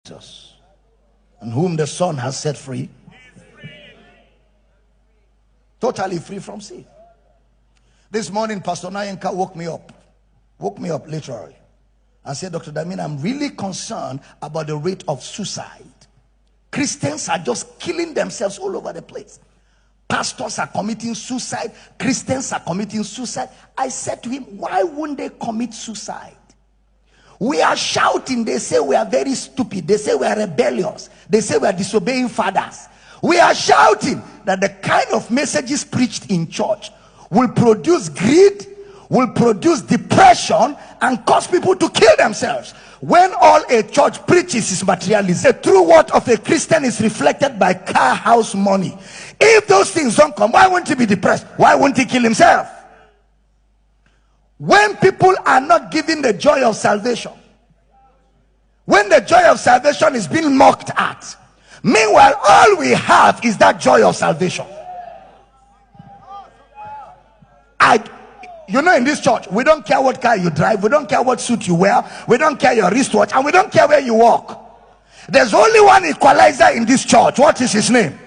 Jesus, and whom the Son has set free, totally free from sin. This morning, Pastor Nayenka woke me up literally, and said, Dr. Damien, I'm really concerned about the rate of suicide. Christians are just killing themselves all over the place. Pastors are committing suicide. Christians are committing suicide. I said to him, why wouldn't they commit suicide? We are shouting. They say we are very stupid. They say we are rebellious. They say we are disobeying fathers. We are shouting that the kind of messages preached in church will produce greed, will produce depression, and cause people to kill themselves. When all a church preaches is materialism, the true word of a Christian is reflected by car, house, money. If those things don't come, why won't he be depressed? Why won't he kill himself? When people are not given the joy of salvation, when the joy of salvation is being mocked at, meanwhile all we have is that joy of salvation. You know, in this church, we don't care what car you drive, we don't care what suit you wear, we don't care your wristwatch, and we don't care where you walk. There's only one equalizer in this church. What is his name?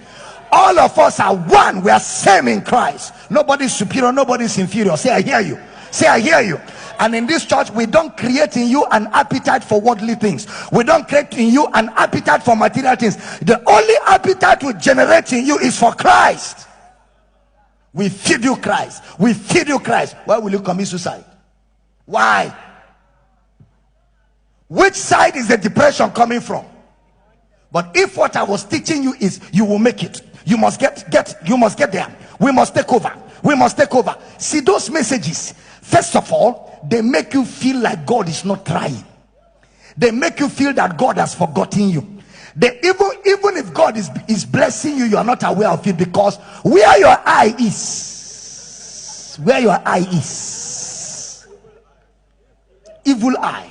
All of us are one. We are same in Christ. Nobody's superior, nobody's inferior. Say, I hear you. Say, I hear you. And in this church, we don't create in you an appetite for worldly things. We don't create in you an appetite for material things. The only appetite we generate in you is for Christ. We feed you Christ. We feed you Christ. Why will you commit suicide? Why? Which side is the depression coming from? But if what I was teaching you is you will make it, you must get there. We must take over. We must take over. See, those messages, first of all, they make you feel like God is not trying. They make you feel that God has forgotten you. They, even if God is blessing you, you are not aware of it, because where your eye is, evil eye,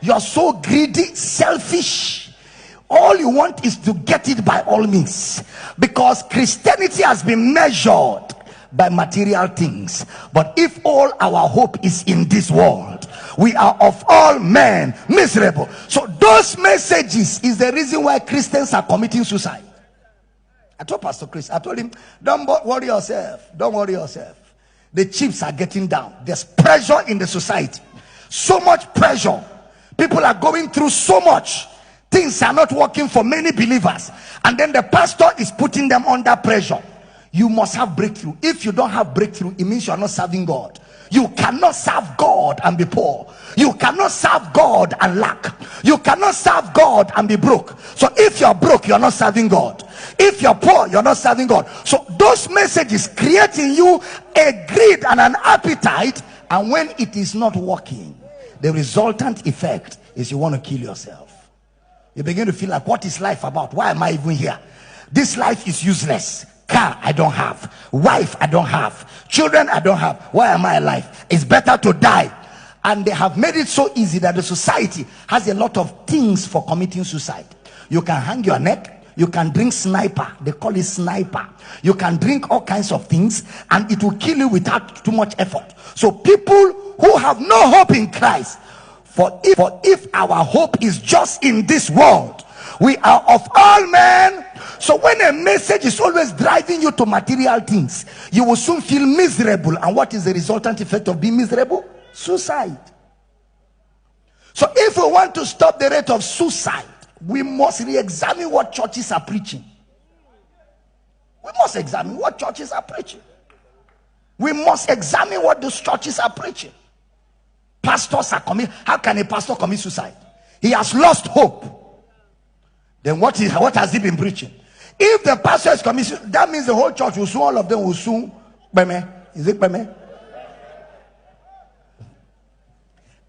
you are so greedy, selfish. All you want is to get it by all means, because Christianity has been measured by material things. But if all our hope is in this world, we are of all men miserable. So those messages is the reason why Christians are committing suicide. I told Pastor Chris, I told him, don't worry yourself, don't worry yourself. The chips are getting down. There's pressure in the society, so much pressure. People are going through so much. Things are not working for many believers, and then the pastor is putting them under pressure. You must have breakthrough. If you don't have breakthrough, it means you are not serving God. You cannot serve God and be poor. You cannot serve God and lack. You cannot serve God and be broke. So if you're broke, you're not serving God. If you're poor, you're not serving God. So those messages create in you a greed and an appetite, and when it is not working, the resultant effect is you want to kill yourself. You begin to feel like, what is life about? Why am I even here? This life is useless. Car I don't have, wife I don't have, children I don't have. Why am I alive? It's better to die. And they have made it so easy that the society has a lot of things for committing suicide. You can hang your neck, you can drink sniper, they call it sniper. You can drink all kinds of things, and it will kill you without too much effort. So people who have no hope in Christ, for if our hope is just in this world, we are of all men. So when a message is always driving you to material things, you will soon feel miserable. And what is the resultant effect of being miserable? Suicide. So if we want to stop the rate of suicide, we must re-examine what churches are preaching. We must examine what churches are preaching. We must examine what those churches are preaching. Pastors are committing. How can a pastor commit suicide? He has lost hope. Then what has he been preaching? If the pastor is committing, that means the whole church will soon, all of them will soon. Is it beme?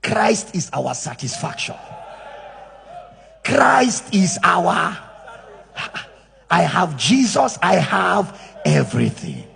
Christ is our satisfaction. Christ is our. I have Jesus, I have everything.